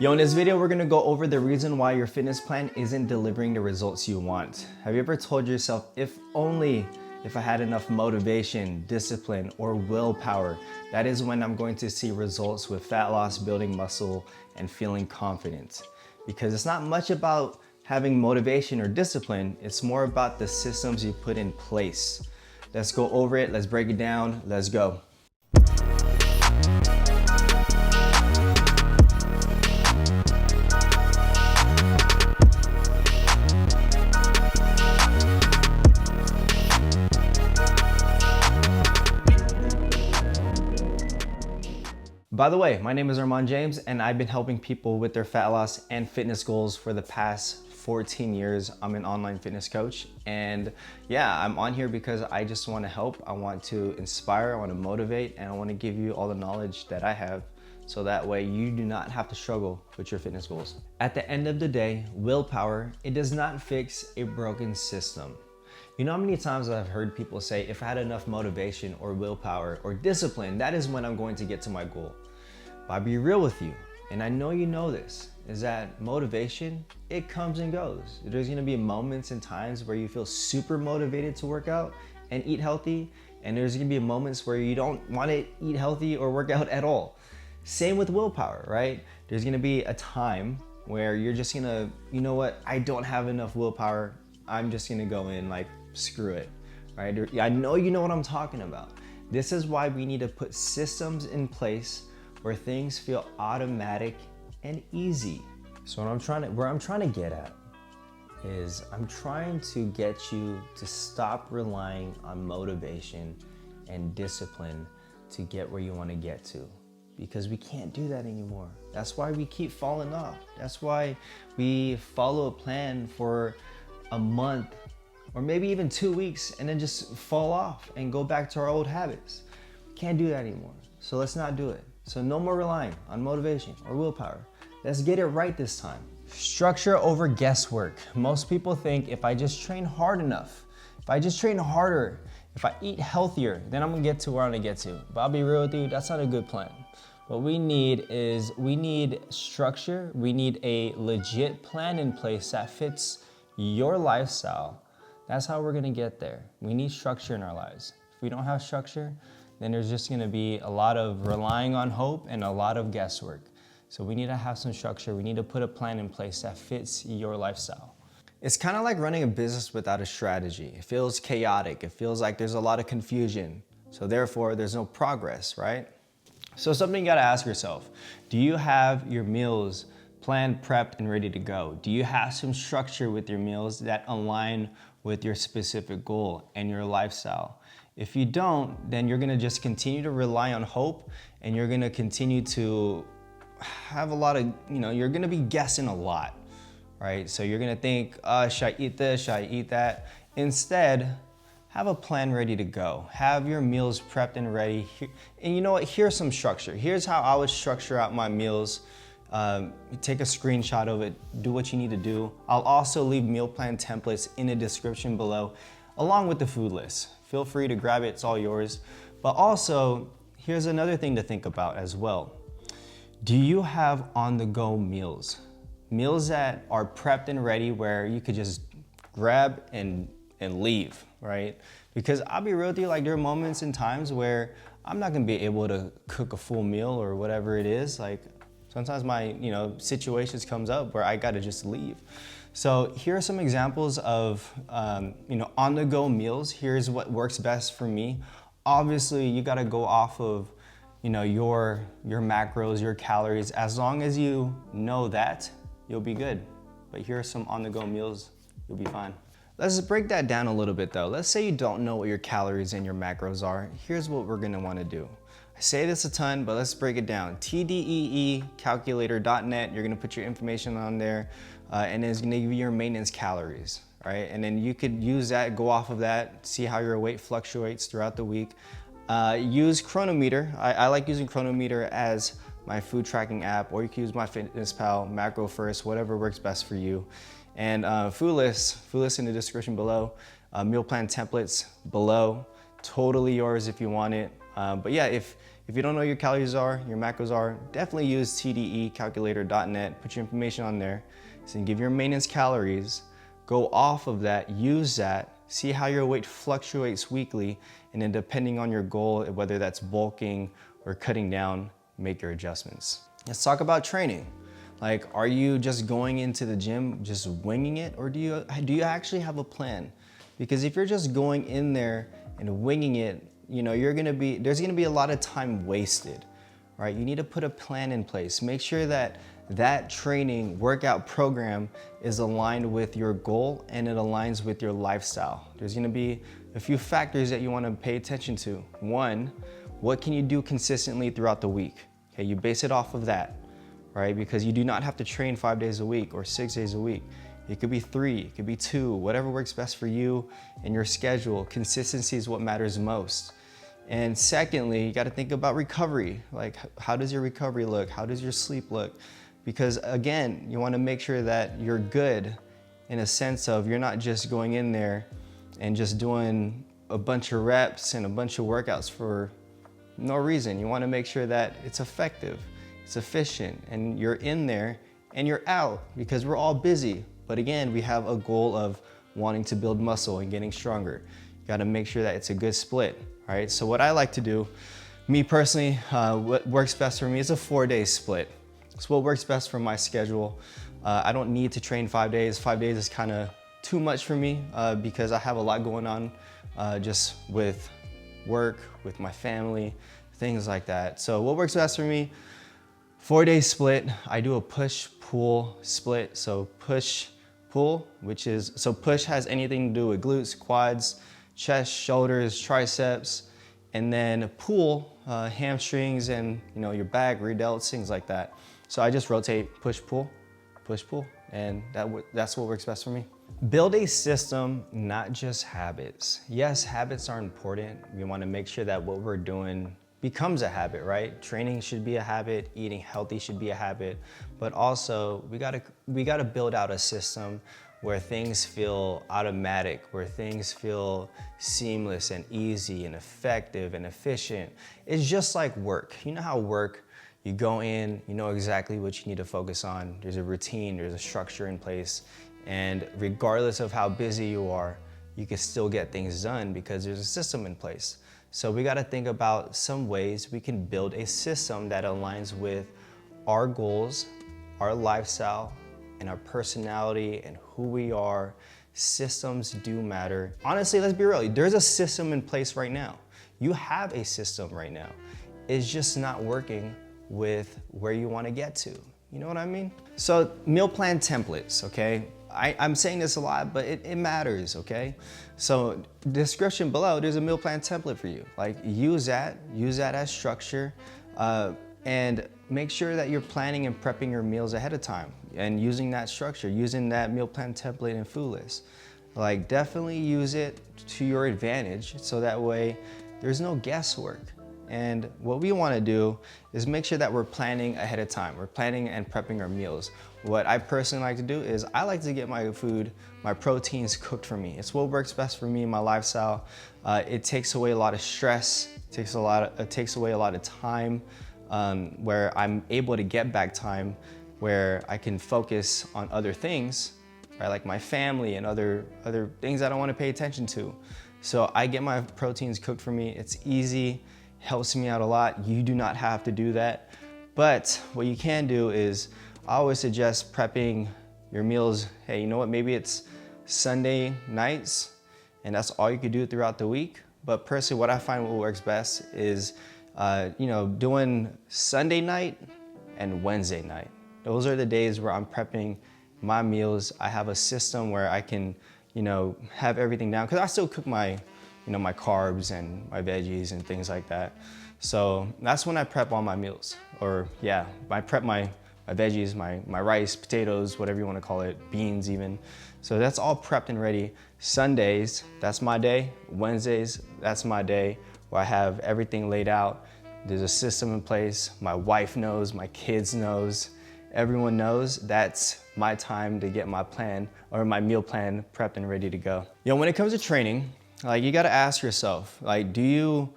Yo, in this video, we're gonna go over the reason why your fitness plan isn't delivering the results you want. Have you ever told yourself, if I had enough motivation, discipline, or willpower, that is when I'm going to see results with fat loss, building muscle, and feeling confident? Because it's not much about having motivation or discipline, it's more about the systems you put in place. Let's go over it, let's break it down, let's go. By the way, my name is Armand James, and I've been helping people with their fat loss and fitness goals for the past 14 years. I'm an online fitness coach, and yeah, I'm on here because I just want to help. I want to inspire, I want to motivate, and I want to give you all the knowledge that I have so that way you do not have to struggle with your fitness goals. At the end of the day, willpower, it does not fix a broken system. You know how many times I've heard people say, if I had enough motivation or willpower or discipline, that is when I'm going to get to my goal. But I'll be real with you, and I know you know this, is that motivation, it comes and goes. There's gonna be moments and times where you feel super motivated to work out and eat healthy, and there's gonna be moments where you don't wanna eat healthy or work out at all. Same with willpower, right? There's gonna be a time where you're just gonna, you know what, I don't have enough willpower, I'm just gonna go in like, screw it, right? I know you know what I'm talking about. This is why we need to put systems in place where things feel automatic and easy. So where I'm trying to get at is I'm trying to get you to stop relying on motivation and discipline to get where you want to get to, because we can't do that anymore. That's why we keep falling off. That's why we follow a plan for a month or maybe even 2 weeks and then just fall off and go back to our old habits. We can't do that anymore. So let's not do it. So no more relying on motivation or willpower. Let's get it right this time. Structure over guesswork. Most people think if I just train hard enough, if I just train harder, if I eat healthier, then I'm gonna get to where I'm gonna get to. But I'll be real with you, that's not a good plan. What we need is, we need structure. We need a legit plan in place that fits your lifestyle. That's how we're gonna get there. We need structure in our lives. If we don't have structure, then there's just gonna be a lot of relying on hope and a lot of guesswork. So we need to have some structure. We need to put a plan in place that fits your lifestyle. It's kind of like running a business without a strategy. It feels chaotic. It feels like there's a lot of confusion. So therefore, there's no progress, right? So something you gotta ask yourself, do you have your meals planned, prepped, and ready to go? Do you have some structure with your meals that align with your specific goal and your lifestyle? If you don't, then you're gonna just continue to rely on hope, and you're gonna continue to have a lot of, you're gonna be guessing a lot, right? So you're gonna think, should I eat this, should I eat that? Instead, have a plan ready to go. Have your meals prepped and ready. And you know what, here's some structure. Here's how I would structure out my meals. Take a screenshot of it, do what you need to do. I'll also leave meal plan templates in the description below, along with the food list. Feel free to grab it, it's all yours. But also, here's another thing to think about as well. Do you have on-the-go meals? Meals that are prepped and ready where you could just grab and leave, right? Because I'll be real with you, like there are moments and times where I'm not gonna be able to cook a full meal or whatever it is. Like sometimes my situations comes up where I gotta just leave. So here are some examples of on-the-go meals. Here's what works best for me. Obviously, you gotta go off of your macros, your calories. As long as you know that, you'll be good. But here are some on-the-go meals, you'll be fine. Let's break that down a little bit though. Let's say you don't know what your calories and your macros are. Here's what we're gonna wanna do. I say this a ton, but let's break it down. TDEEcalculator.net, you're gonna put your information on there, and it's gonna give you your maintenance calories, right? And then you could use that, go off of that, see how your weight fluctuates throughout the week. Use Chronometer. I like using Chronometer as my food tracking app, or you can use MyFitnessPal, Macro First, whatever works best for you. And food list in the description below, meal plan templates below, totally yours if you want it. But yeah, if If you don't know your calories are, your macros are, definitely use tdecalculator.net, put your information on there, so you can give your maintenance calories, go off of that, use that, see how your weight fluctuates weekly, and then depending on your goal, whether that's bulking or cutting down, make your adjustments. Let's talk about training. Like, are you just going into the gym, just winging it, or do you actually have a plan? Because if you're just going in there and winging it, you know, there's gonna be a lot of time wasted, right? You need to put a plan in place. Make sure that that training workout program is aligned with your goal and it aligns with your lifestyle. There's gonna be a few factors that you wanna pay attention to. One, what can you do consistently throughout the week? Okay, you base it off of that, right? Because you do not have to train 5 days a week or 6 days a week. It could be 3, it could be 2, whatever works best for you and your schedule. Consistency is what matters most. And secondly, you gotta think about recovery. Like, how does your recovery look? How does your sleep look? Because again, you wanna make sure that you're good in a sense of you're not just going in there and just doing a bunch of reps and a bunch of workouts for no reason. You wanna make sure that it's effective, it's efficient, and you're in there and you're out, because we're all busy. But again, we have a goal of wanting to build muscle and getting stronger. You gotta make sure that it's a good split, all right? So what I like to do, me personally, what works best for me is a 4-day split. It's what works best for my schedule. I don't need to train 5 days. 5 days is kinda too much for me because I have a lot going on just with work, with my family, things like that. So what works best for me, 4-day split. I do a push-pull split. So push-pull, so push has anything to do with glutes, quads, chest, shoulders, triceps, and then pull, hamstrings and your back, rear delts, things like that. So I just rotate push-pull, and that's what works best for me. Build a system, not just habits. Yes, habits are important. We want to make sure that what we're doing becomes a habit, right? Training should be a habit, eating healthy should be a habit, but also we gotta build out a system where things feel automatic, where things feel seamless and easy and effective and efficient. It's just like work. You know how work, you go in, you know exactly what you need to focus on. There's a routine, there's a structure in place, and regardless of how busy you are, you can still get things done because there's a system in place. So we gotta think about some ways we can build a system that aligns with our goals, our lifestyle, and our personality and who we are. Systems do matter. Honestly, let's be real, there's a system in place right now. You have a system right now. It's just not working with where you wanna get to. You know what I mean? So meal plan templates, okay? I'm saying this a lot, but it matters, okay? So description below, there's a meal plan template for you. Like use that as structure, and make sure that you're planning and prepping your meals ahead of time and using that structure, using that meal plan template and food list. Like definitely use it to your advantage so that way there's no guesswork. And what we want to do is make sure that we're planning ahead of time. We're planning and prepping our meals. What I personally like to do is I like to get my food, my proteins cooked for me. It's what works best for me in my lifestyle. It takes away a lot of stress. It takes away a lot of time where I'm able to get back time where I can focus on other things, right? Like my family and other things that I want to pay attention to. So I get my proteins cooked for me. It's easy. Helps me out a lot. You do not have to do that. But what you can do is I always suggest prepping your meals. Hey, you know what? Maybe it's Sunday nights and that's all you could do throughout the week. But personally, what I find what works best is doing Sunday night and Wednesday night. Those are the days where I'm prepping my meals. I have a system where I can, have everything down because I still cook my my carbs and my veggies and things like that. So that's when I prep all my meals. Or yeah, I prep my veggies, my rice, potatoes, whatever you want to call it, beans even. So that's all prepped and ready. Sundays, that's my day. Wednesdays, that's my day where I have everything laid out. There's a system in place. My wife knows, my kids knows, everyone knows that's my time to get my plan or my meal plan prepped and ready to go. When it comes to training, like you gotta ask yourself, like, do you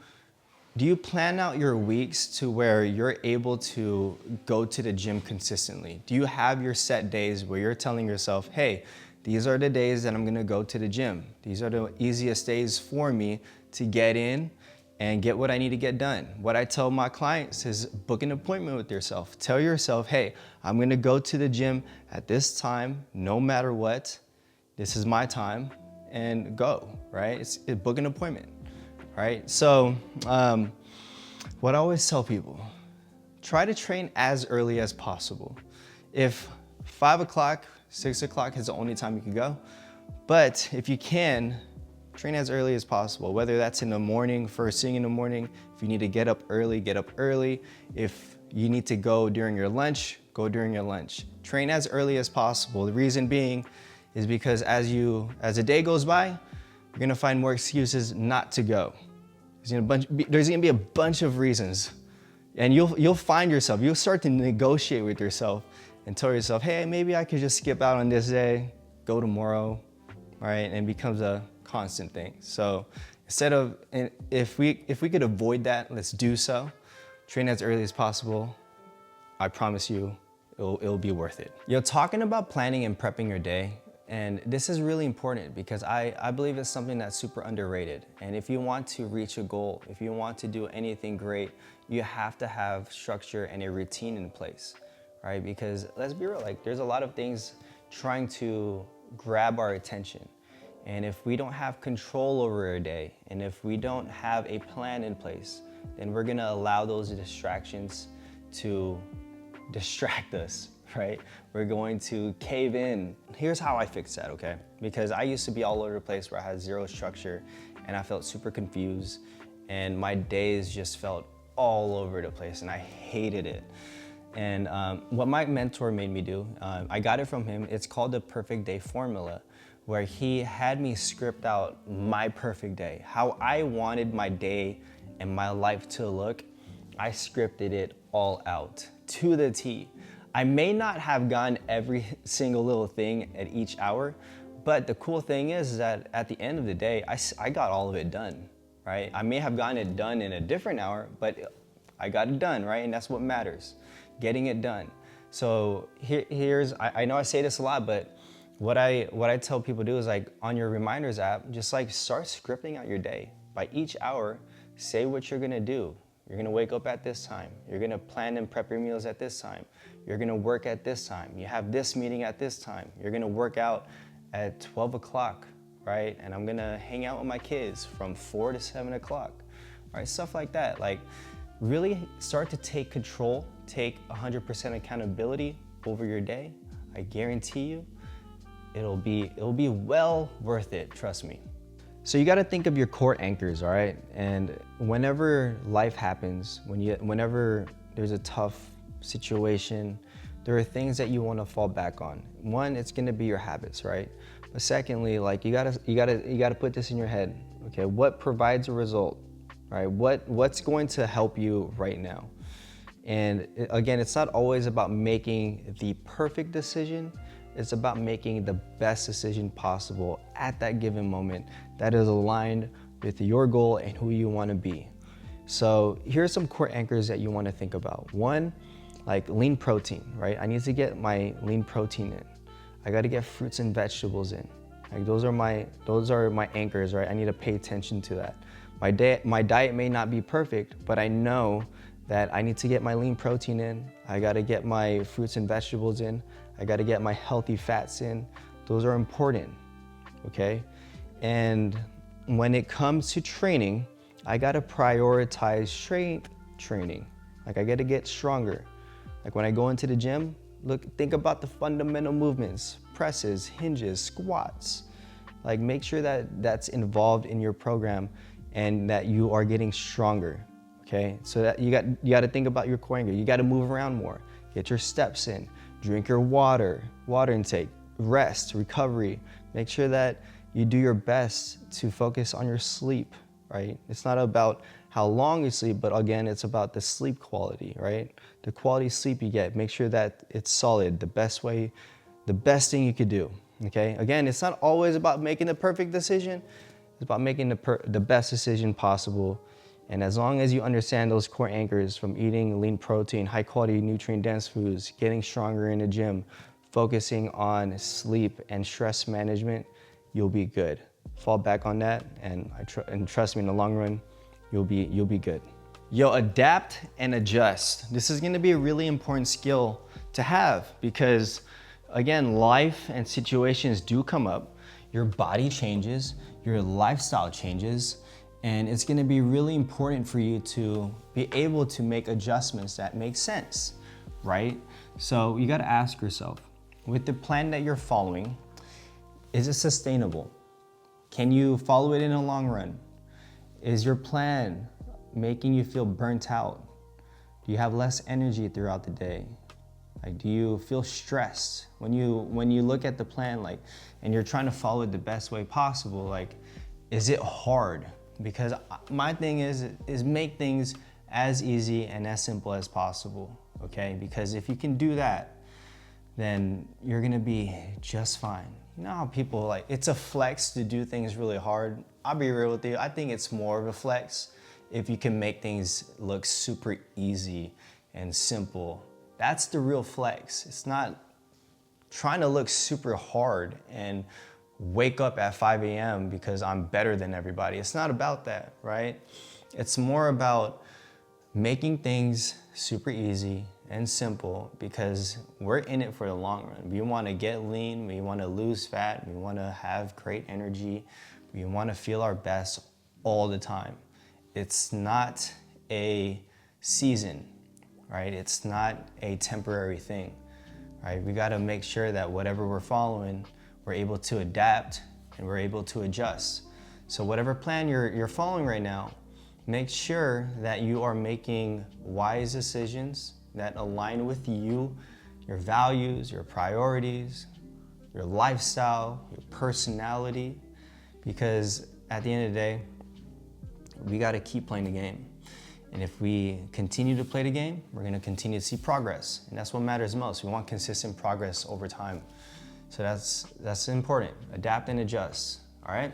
Do you plan out your weeks to where you're able to go to the gym consistently? Do you have your set days where you're telling yourself, hey, these are the days that I'm gonna go to the gym. These are the easiest days for me to get in and get what I need to get done. What I tell my clients is book an appointment with yourself. Tell yourself, hey, I'm gonna go to the gym at this time, no matter what. This is my time, and go, right? Book an appointment. Right? So what I always tell people, try to train as early as possible. If 5 o'clock, 6 o'clock is the only time you can go, but if you can, train as early as possible, whether that's in the morning, first thing in the morning. If you need to get up early, get up early. If you need to go during your lunch, go during your lunch. Train as early as possible. The reason being is because as the day goes by, you're gonna find more excuses not to go. There's gonna be a bunch of reasons, and you'll find yourself, you'll start to negotiate with yourself and tell yourself, hey, maybe I could just skip out on this day, go tomorrow, right? And it becomes a constant thing. So instead of, if we could avoid that, let's do so. Train as early as possible. I promise you, it'll be worth it. Talking about planning and prepping your day, and this is really important because I believe it's something that's super underrated. And if you want to reach a goal, if you want to do anything great, you have to have structure and a routine in place, right? Because let's be real, like there's a lot of things trying to grab our attention. And if we don't have control over our day, and if we don't have a plan in place, then we're gonna allow those distractions to distract us, right? We're going to cave in. Here's how I fix that, okay? Because I used to be all over the place where I had zero structure and I felt super confused and my days just felt all over the place and I hated it. And what my mentor made me do, I got it from him. It's called the perfect day formula, where he had me script out my perfect day, how I wanted my day and my life to look. I scripted it all out to the T. I may not have gotten every single little thing at each hour, but the cool thing is that at the end of the day, I got all of it done, right? I may have gotten it done in a different hour, but I got it done, right? And that's what matters, getting it done. So I know I say this a lot, but what I tell people to do is like on your reminders app, just like start scripting out your day. By each hour, say what you're gonna do. You're gonna wake up at this time. You're gonna plan and prep your meals at this time. You're gonna work at this time. You have this meeting at this time. You're gonna work out at 12 o'clock, right? And I'm gonna hang out with my kids from 4 to 7 o'clock, right? Stuff like that. Like really start to take control, take 100% accountability over your day. I guarantee you, it'll be well worth it, trust me. So you gotta think of your core anchors, all right? And whenever life happens, whenever there's a tough situation, there are things that you wanna fall back on. One, it's gonna be your habits, right? But secondly, like you gotta put this in your head, okay? What provides a result, right? What's going to help you right now? And again, it's not always about making the perfect decision. It's about making the best decision possible at that given moment that is aligned with your goal and who you want to be. So here's some core anchors that you want to think about. One, like lean protein, right? I need to get my lean protein in. I got to get fruits and vegetables in. Like those are my anchors, right? I need to pay attention to that. My diet may not be perfect, but I know that I need to get my lean protein in. I got to get my fruits and vegetables in. I got to get my healthy fats in. Those are important, okay? And when it comes to training, I got to prioritize strength training. Like I got to get stronger. Like when I go into the gym, think about the fundamental movements, presses, hinges, squats. Like make sure that that's involved in your program and that you are getting stronger, okay? So that you got to think about your core anchor. You got to move around more, get your steps in. Drink your water intake, rest, recovery. Make sure that you do your best to focus on your sleep, right? It's not about how long you sleep, but again, it's about the sleep quality, right? The quality of sleep you get, make sure that it's solid, the best thing you could do, okay? Again, it's not always about making the perfect decision. It's about making the best decision possible And as long as you understand those core anchors from eating lean protein, high quality nutrient dense foods, getting stronger in the gym, focusing on sleep and stress management, you'll be good. Fall back on that, and trust me, in the long run, you'll be good. Yo, adapt and adjust. This is gonna be a really important skill to have because, again, life and situations do come up. Your body changes, your lifestyle changes, and it's gonna be really important for you to be able to make adjustments that make sense, right? So you gotta ask yourself, with the plan that you're following, is it sustainable? Can you follow it in the long run? Is your plan making you feel burnt out? Do you have less energy throughout the day? Like, do you feel stressed when you look at the plan, like, and you're trying to follow it the best way possible? Like, is it hard? Because my thing is make things as easy and as simple as possible, okay? Because if you can do that, then you're gonna be just fine. You know how people, like, it's a flex to do things really hard. I'll be real with you, I think it's more of a flex if you can make things look super easy and simple. That's the real flex. It's not trying to look super hard and wake up at 5 a.m. because I'm better than everybody. It's not about that, right? It's more about making things super easy and simple because we're in it for the long run. We wanna get lean, we wanna lose fat, we wanna have great energy, we wanna feel our best all the time. It's not a season, right? It's not a temporary thing, right? We gotta make sure that whatever we're following, we're able to adapt and we're able to adjust. So whatever plan you're following right now, make sure that you are making wise decisions that align with you, your values, your priorities, your lifestyle, your personality, because at the end of the day, we gotta keep playing the game. And if we continue to play the game, we're gonna continue to see progress. And that's what matters most. We want consistent progress over time. So that's important. Adapt and adjust, all right?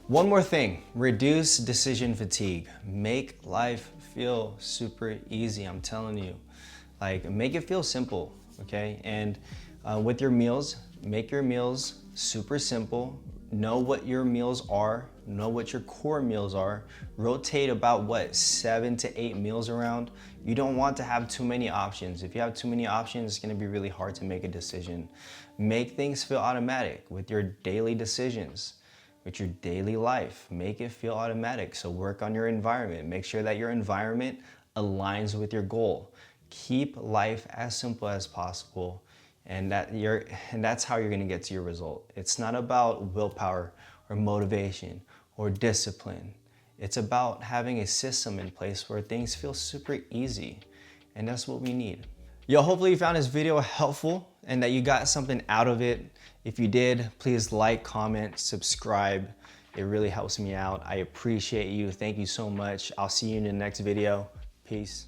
One more thing, reduce decision fatigue. Make life feel super easy, I'm telling you. Like, make it feel simple, okay? And with your meals, make your meals super simple. Know what your meals are, know what your core meals are. Rotate about 7 to 8 meals around. You don't want to have too many options. If you have too many options, it's gonna be really hard to make a decision. Make things feel automatic with your daily decisions, with your daily life. Make it feel automatic. So work on your environment. Make sure that your environment aligns with your goal. Keep life as simple as possible. And that's how you're gonna get to your result. It's not about willpower or motivation or discipline. It's about having a system in place where things feel super easy. And that's what we need. Yo, hopefully you found this video helpful and that you got something out of it. If you did, please like, comment, subscribe. It really helps me out. I appreciate you. Thank you so much. I'll see you in the next video. Peace.